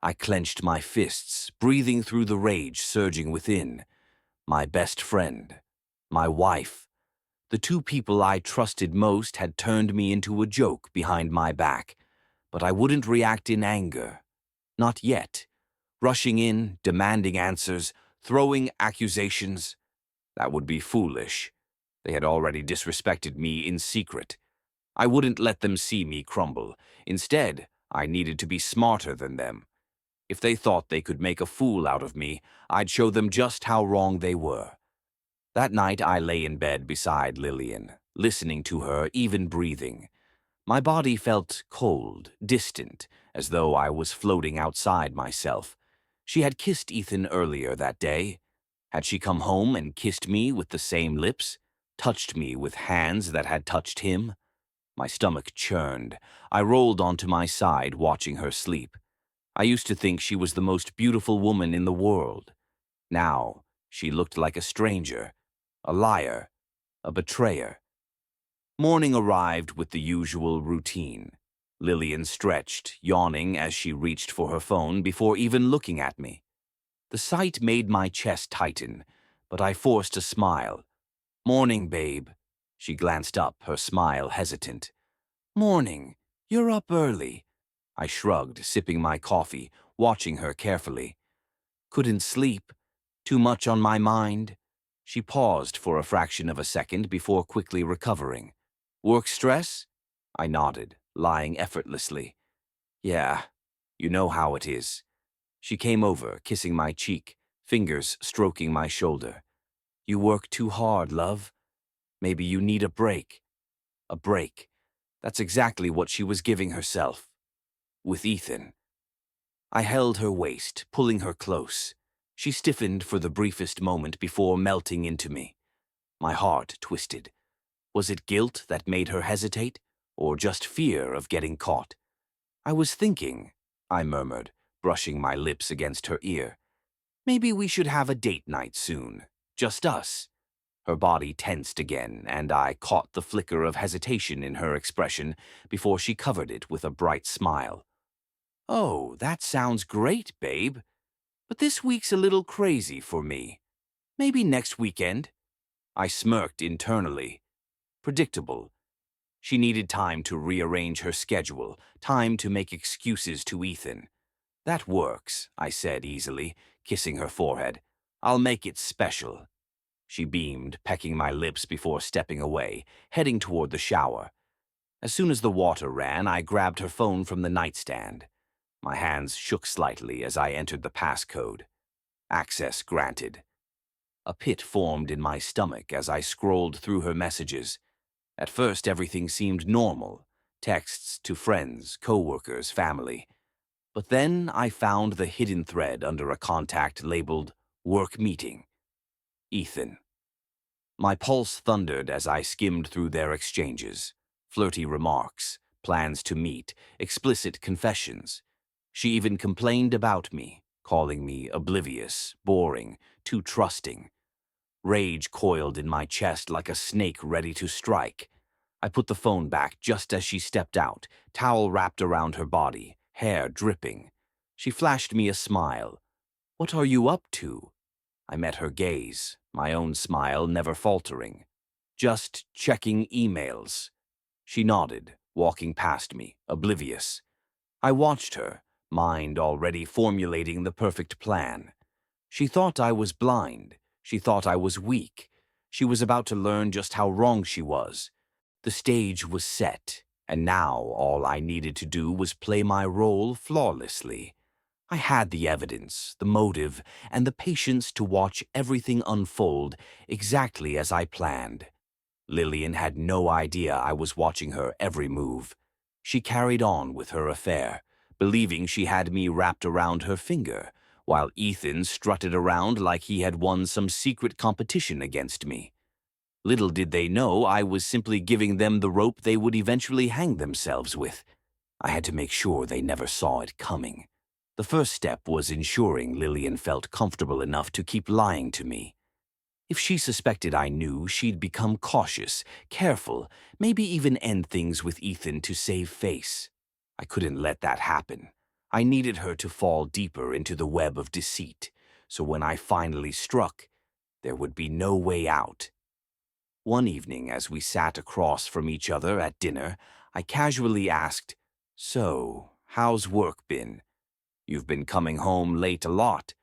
I clenched my fists, breathing through the rage surging within. My best friend, my wife, the two people I trusted most had turned me into a joke behind my back, but I wouldn't react in anger. Not yet. Rushing in, demanding answers, throwing accusations. That would be foolish. They had already disrespected me in secret. I wouldn't let them see me crumble. Instead, I needed to be smarter than them. If they thought they could make a fool out of me, I'd show them just how wrong they were. That night I lay in bed beside Lillian, listening to her even breathing. My body felt cold, distant, as though I was floating outside myself. She had kissed Ethan earlier that day. Had she come home and kissed me with the same lips, touched me with hands that had touched him? My stomach churned. I rolled onto my side, watching her sleep. I used to think she was the most beautiful woman in the world. Now, she looked like a stranger, a liar, a betrayer. Morning arrived with the usual routine. Lillian stretched, yawning as she reached for her phone before even looking at me. The sight made my chest tighten, but I forced a smile. "Morning, babe." She glanced up, her smile hesitant. "Morning. You're up early." I shrugged, sipping my coffee, watching her carefully. "Couldn't sleep. Too much on my mind." She paused for a fraction of a second before quickly recovering. "Work stress?" I nodded, lying effortlessly. "Yeah, you know how it is." She came over, kissing my cheek, fingers stroking my shoulder. "You work too hard, love. Maybe you need a break." A break. That's exactly what she was giving herself. With Ethan. I held her waist, pulling her close. She stiffened for the briefest moment before melting into me. My heart twisted. Was it guilt that made her hesitate, or just fear of getting caught? "I was thinking," I murmured, brushing my lips against her ear. "Maybe we should have a date night soon. Just us." Her body tensed again, and I caught the flicker of hesitation in her expression before she covered it with a bright smile. "Oh, that sounds great, babe. But this week's a little crazy for me. Maybe next weekend?" I smirked internally. Predictable. She needed time to rearrange her schedule, time to make excuses to Ethan. "That works," I said easily, kissing her forehead. "I'll make it special." She beamed, pecking my lips before stepping away, heading toward the shower. As soon as the water ran, I grabbed her phone from the nightstand. My hands shook slightly as I entered the passcode. Access granted. A pit formed in my stomach as I scrolled through her messages. At first, everything seemed normal. Texts to friends, coworkers, family. But then I found the hidden thread under a contact labeled Work Meeting. Ethan. My pulse thundered as I skimmed through their exchanges. Flirty remarks, plans to meet, explicit confessions. She even complained about me, calling me oblivious, boring, too trusting. Rage coiled in my chest like a snake ready to strike. I put the phone back just as she stepped out, towel wrapped around her body, hair dripping. She flashed me a smile. "What are you up to?" I met her gaze, my own smile never faltering. "Just checking emails." She nodded, walking past me, oblivious. I watched her, mind already formulating the perfect plan. She thought I was blind. She thought I was weak. She was about to learn just how wrong she was. The stage was set, and now all I needed to do was play my role flawlessly. I had the evidence, the motive, and the patience to watch everything unfold exactly as I planned. Lillian had no idea I was watching her every move. She carried on with her affair, believing she had me wrapped around her finger, while Ethan strutted around like he had won some secret competition against me. Little did they know I was simply giving them the rope they would eventually hang themselves with. I had to make sure they never saw it coming. The first step was ensuring Lillian felt comfortable enough to keep lying to me. If she suspected I knew, she'd become cautious, careful, maybe even end things with Ethan to save face. I couldn't let that happen. I needed her to fall deeper into the web of deceit, so when I finally struck, there would be no way out. One evening, as we sat across from each other at dinner, I casually asked, "So, how's work been? You've been coming home late a lot."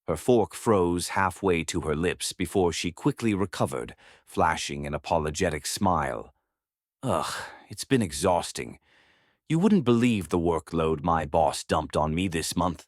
Her fork froze halfway to her lips before she quickly recovered, flashing an apologetic smile. "Ugh, it's been exhausting. You wouldn't believe the workload my boss dumped on me this month."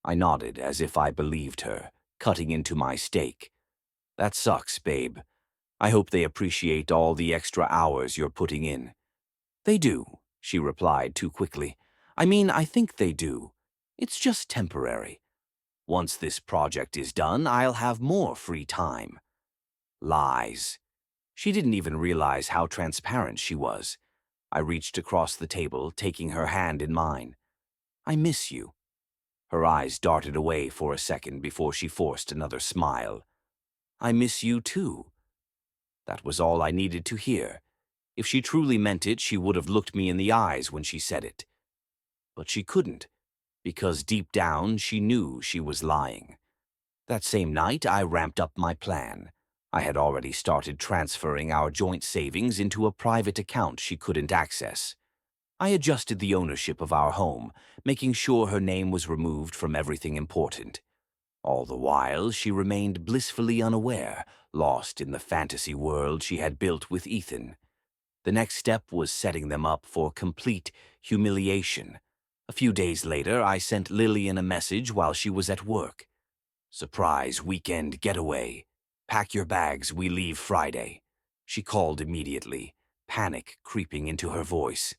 I nodded as if I believed her, cutting into my steak. "That sucks, babe. I hope they appreciate all the extra hours you're putting in." "They do," she replied too quickly. I think they do. It's just temporary. Once this project is done, I'll have more free time." Lies. She didn't even realize how transparent she was. I reached across the table, taking her hand in mine. "I miss you." Her eyes darted away for a second before she forced another smile. "I miss you too." That was all I needed to hear. If she truly meant it, she would have looked me in the eyes when she said it. But she couldn't, because deep down she knew she was lying. That same night, I ramped up my plan. I had already started transferring our joint savings into a private account she couldn't access. I adjusted the ownership of our home, making sure her name was removed from everything important. All the while, she remained blissfully unaware, lost in the fantasy world she had built with Ethan. The next step was setting them up for complete humiliation. A few days later, I sent Lillian a message while she was at work. "Surprise weekend getaway. Pack your bags, we leave Friday." She called immediately, panic creeping into her voice.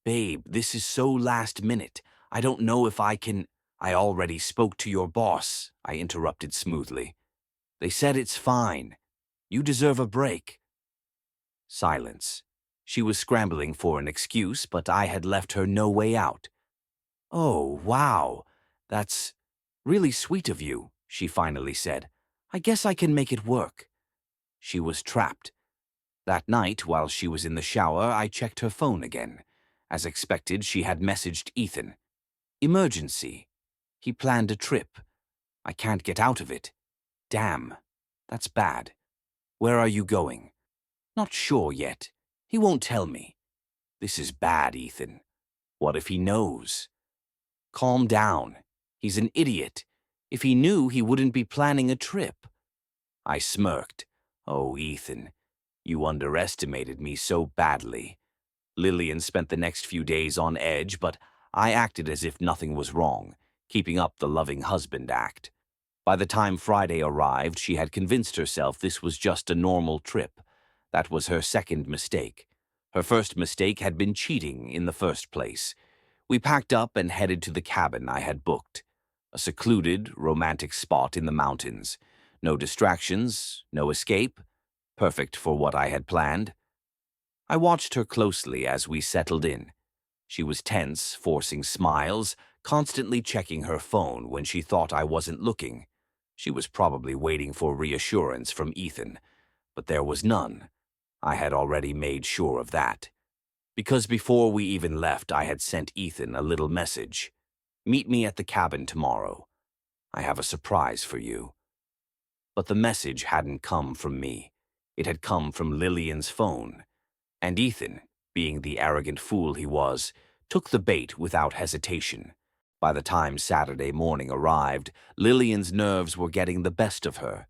"Babe, this is so last minute. I don't know if I can—" "I already spoke to your boss," I interrupted smoothly. "They said it's fine. You deserve a break." Silence. She was scrambling for an excuse, but I had left her no way out. "Oh, wow. That's really sweet of you," she finally said. "I guess I can make it work." She was trapped. That night, while she was in the shower, I checked her phone again. As expected, she had messaged Ethan. "Emergency. He planned a trip. I can't get out of it. Damn. That's bad. Where are you going?" "Not sure yet. He won't tell me." "This is bad, Ethan. What if he knows?" "Calm down. He's an idiot. If he knew, he wouldn't be planning a trip." I smirked. "Oh, Ethan, you underestimated me so badly." Lillian spent the next few days on edge, but I acted as if nothing was wrong, keeping up the loving husband act. By the time Friday arrived, she had convinced herself this was just a normal trip. That was her second mistake. Her first mistake had been cheating in the first place. We packed up and headed to the cabin I had booked. A secluded, romantic spot in the mountains. No distractions, no escape. Perfect for what I had planned. I watched her closely as we settled in. She was tense, forcing smiles, constantly checking her phone when she thought I wasn't looking. She was probably waiting for reassurance from Ethan, but there was none. I had already made sure of that. Because before we even left, I had sent Ethan a little message. "Meet me at the cabin tomorrow. I have a surprise for you." But the message hadn't come from me. It had come from Lillian's phone. And Ethan, being the arrogant fool he was, took the bait without hesitation. By the time Saturday morning arrived, Lillian's nerves were getting the best of her.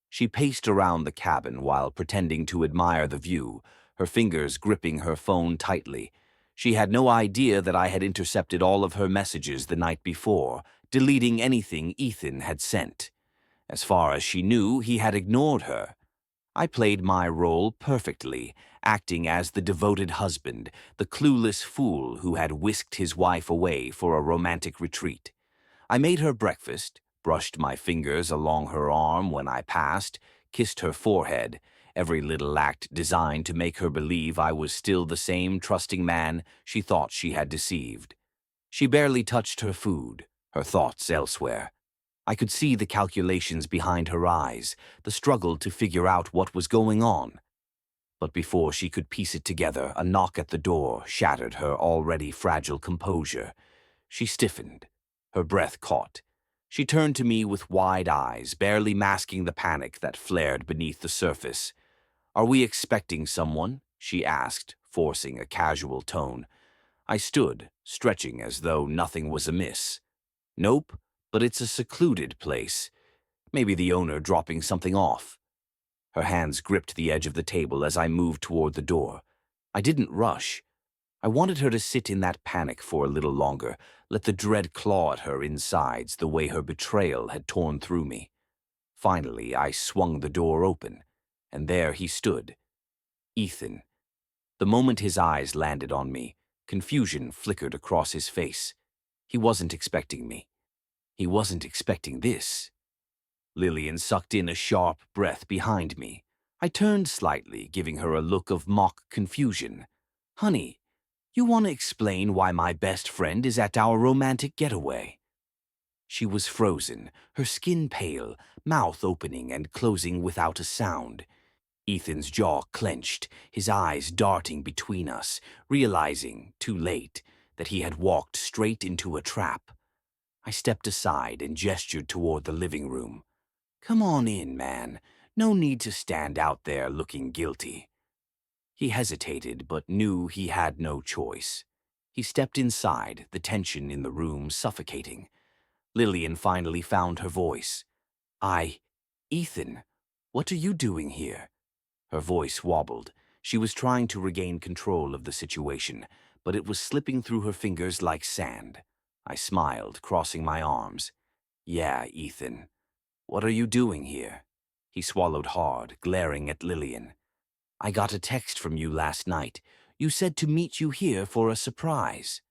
She paced around the cabin while pretending to admire the view, her fingers gripping her phone tightly. She had no idea that I had intercepted all of her messages the night before, deleting anything Ethan had sent. As far as she knew, he had ignored her. I played my role perfectly, acting as the devoted husband, the clueless fool who had whisked his wife away for a romantic retreat. I made her breakfast, brushed my fingers along her arm when I passed, kissed her forehead, every little act designed to make her believe I was still the same trusting man she thought she had deceived. She barely touched her food, her thoughts elsewhere. I could see the calculations behind her eyes, the struggle to figure out what was going on. But before she could piece it together, a knock at the door shattered her already fragile composure. She stiffened. Her breath caught. She turned to me with wide eyes, barely masking the panic that flared beneath the surface. "Are we expecting someone?" she asked, forcing a casual tone. I stood, stretching as though nothing was amiss. "Nope, but it's a secluded place. Maybe the owner dropping something off." Her hands gripped the edge of the table as I moved toward the door. I didn't rush. I wanted her to sit in that panic for a little longer, let the dread claw at her insides the way her betrayal had torn through me. Finally, I swung the door open, and there he stood. Ethan. The moment his eyes landed on me, confusion flickered across his face. He wasn't expecting me. He wasn't expecting this. Lillian sucked in a sharp breath behind me. I turned slightly, giving her a look of mock confusion. "Honey, you want to explain why my best friend is at our romantic getaway?" She was frozen, her skin pale, mouth opening and closing without a sound. Ethan's jaw clenched, his eyes darting between us, realizing, too late, that he had walked straight into a trap. I stepped aside and gestured toward the living room. "Come on in, man. No need to stand out there looking guilty." He hesitated, but knew he had no choice. He stepped inside, the tension in the room suffocating. Lillian finally found her voice. Ethan, what are you doing here?" Her voice wobbled. She was trying to regain control of the situation, but it was slipping through her fingers like sand. I smiled, crossing my arms. "Yeah, Ethan. What are you doing here?" He swallowed hard, glaring at Lillian. "I got a text from you last night. You said to meet you here for a surprise."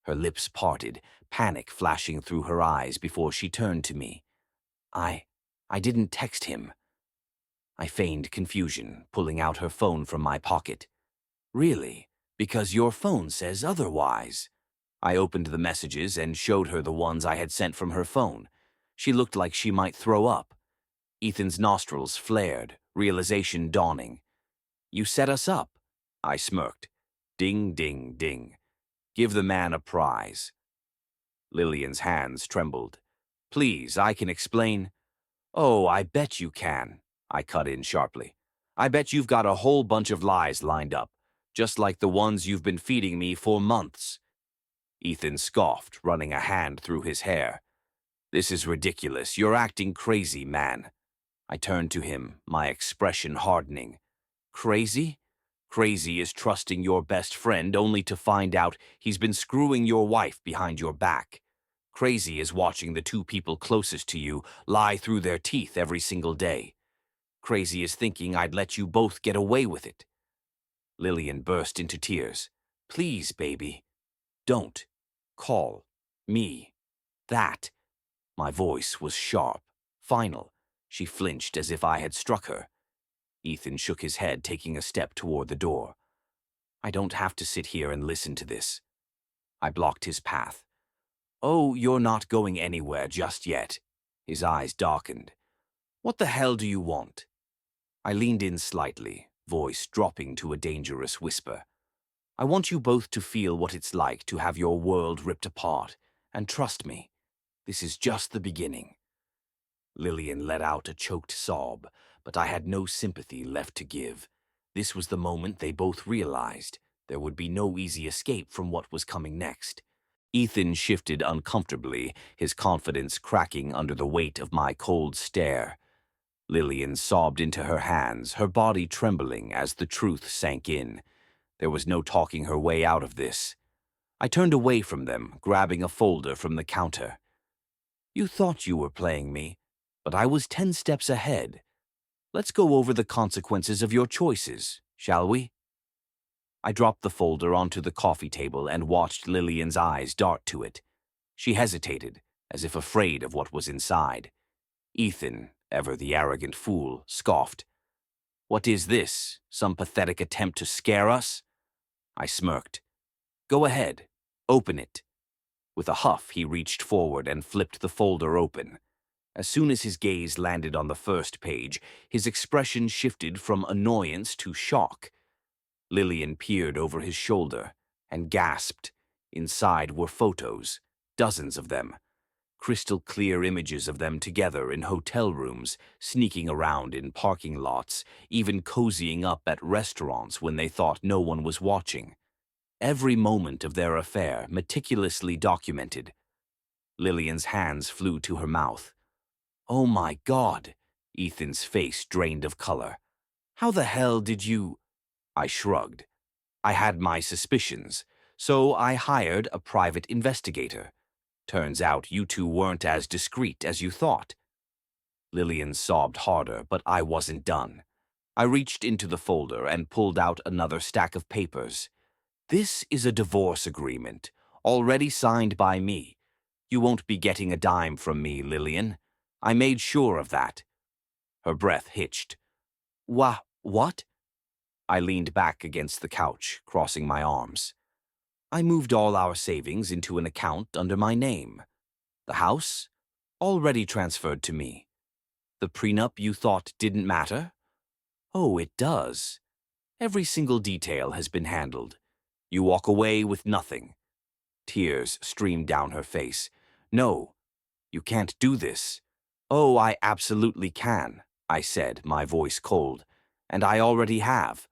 Her lips parted, panic flashing through her eyes before she turned to me. I didn't text him." I feigned confusion, pulling out her phone from my pocket. "Really? Because your phone says otherwise." I opened the messages and showed her the ones I had sent from her phone. She looked like she might throw up. Ethan's nostrils flared, realization dawning. "You set us up." I smirked. Ding, ding, ding. Give the man a prize. Lillian's hands trembled. "Please, I can explain." "Oh, I bet you can," I cut in sharply. "I bet you've got a whole bunch of lies lined up, just like the ones you've been feeding me for months." Ethan scoffed, running a hand through his hair. "This is ridiculous. You're acting crazy, man." I turned to him, my expression hardening. "Crazy? Crazy is trusting your best friend only to find out he's been screwing your wife behind your back. Crazy is watching the two people closest to you lie through their teeth every single day. Crazy is thinking I'd let you both get away with it." Lillian burst into tears. "Please, baby. Don't. Call. Me. That." My voice was sharp, final. She flinched as if I had struck her. Ethan shook his head, taking a step toward the door. "I don't have to sit here and listen to this." I blocked his path. "Oh, you're not going anywhere just yet." His eyes darkened. "What the hell do you want?" I leaned in slightly, voice dropping to a dangerous whisper. "I want you both to feel what it's like to have your world ripped apart, and trust me, this is just the beginning." Lillian let out a choked sob, but I had no sympathy left to give. This was the moment they both realized there would be no easy escape from what was coming next. Ethan shifted uncomfortably, his confidence cracking under the weight of my cold stare. Lillian sobbed into her hands, her body trembling as the truth sank in. There was no talking her way out of this. I turned away from them, grabbing a folder from the counter. "You thought you were playing me, but I was 10 steps ahead. Let's go over the consequences of your choices, shall we?" I dropped the folder onto the coffee table and watched Lillian's eyes dart to it. She hesitated, as if afraid of what was inside. Ethan, ever the arrogant fool, scoffed. "What is this? Some pathetic attempt to scare us?" I smirked. "Go ahead. Open it." With a huff, he reached forward and flipped the folder open. As soon as his gaze landed on the first page, his expression shifted from annoyance to shock. Lillian peered over his shoulder and gasped. Inside were photos. Dozens of them. Crystal clear images of them together in hotel rooms, sneaking around in parking lots, even cozying up at restaurants when they thought no one was watching. Every moment of their affair meticulously documented. Lillian's hands flew to her mouth. "Oh my God!" Ethan's face drained of color. "How the hell did you—" I shrugged. I had my suspicions, so I hired a private investigator. Turns out you two weren't as discreet as you thought. Lillian sobbed harder, but I wasn't done. I reached into the folder and pulled out another stack of papers. "This is a divorce agreement, already signed by me. You won't be getting a dime from me, Lillian. I made sure of that." Her breath hitched. What? I leaned back against the couch, crossing my arms. "I moved all our savings into an account under my name. The house? Already transferred to me. The prenup you thought didn't matter? Oh, it does. Every single detail has been handled. You walk away with nothing." Tears streamed down her face. "No, you can't do this." "Oh, I absolutely can," I said, my voice cold. "And I already have."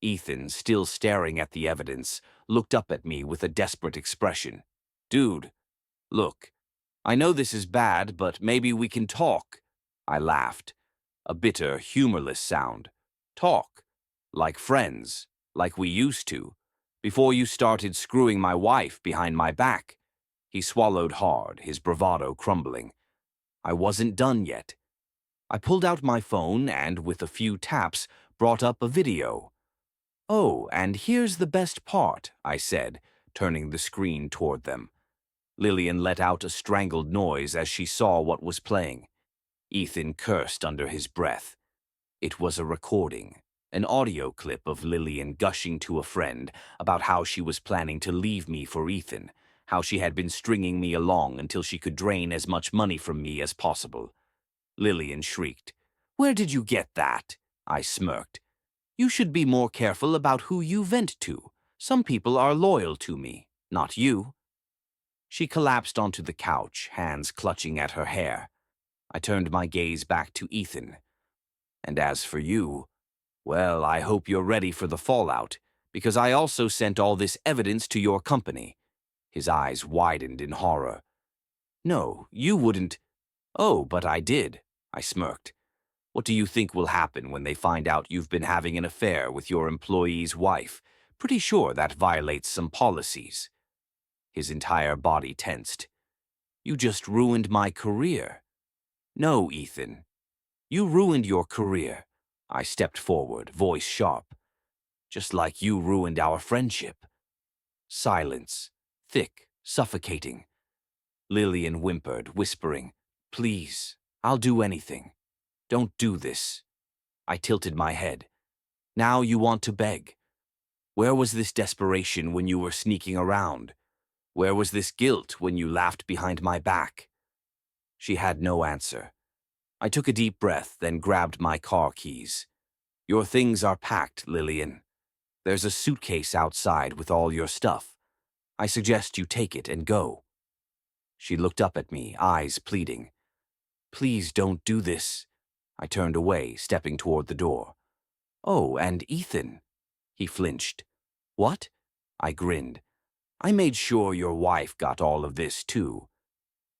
Ethan, still staring at the evidence, looked up at me with a desperate expression. "Dude, look, I know this is bad, but maybe we can talk." I laughed. A bitter, humorless sound. "Talk. Like friends. Like we used to. Before you started screwing my wife behind my back." He swallowed hard, his bravado crumbling. I wasn't done yet. I pulled out my phone and, with a few taps, brought up a video. "Oh, and here's the best part," I said, turning the screen toward them. Lillian let out a strangled noise as she saw what was playing. Ethan cursed under his breath. It was a recording, an audio clip of Lillian gushing to a friend about how she was planning to leave me for Ethan, how she had been stringing me along until she could drain as much money from me as possible. Lillian shrieked. "Where did you get that?" I smirked. "You should be more careful about who you vent to. Some people are loyal to me, not you." She collapsed onto the couch, hands clutching at her hair. I turned my gaze back to Ethan. "And as for you, well, I hope you're ready for the fallout, because I also sent all this evidence to your company." His eyes widened in horror. "No, you wouldn't." "Oh, but I did," I smirked. "What do you think will happen when they find out you've been having an affair with your employee's wife? Pretty sure that violates some policies." His entire body tensed. "You just ruined my career." "No, Ethan. You ruined your career." I stepped forward, voice sharp. "Just like you ruined our friendship." Silence. Thick, suffocating. Lillian whimpered, whispering, "Please, I'll do anything. Don't do this." I tilted my head. "Now you want to beg. Where was this desperation when you were sneaking around? Where was this guilt when you laughed behind my back?" She had no answer. I took a deep breath, then grabbed my car keys. "Your things are packed, Lillian. There's a suitcase outside with all your stuff. I suggest you take it and go." She looked up at me, eyes pleading. "Please don't do this." I turned away, stepping toward the door. "Oh, and Ethan." He flinched. "What?" I grinned. "I made sure your wife got all of this, too."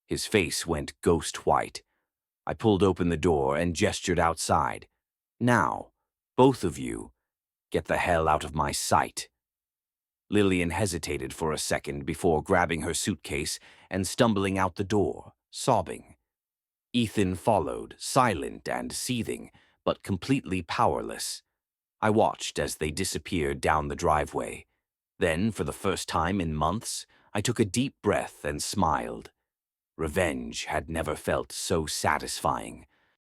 His face went ghost white. I pulled open the door and gestured outside. "Now, both of you, get the hell out of my sight." Lillian hesitated for a second before grabbing her suitcase and stumbling out the door, sobbing. Ethan followed, silent and seething, but completely powerless. I watched as they disappeared down the driveway. Then, for the first time in months, I took a deep breath and smiled. Revenge had never felt so satisfying.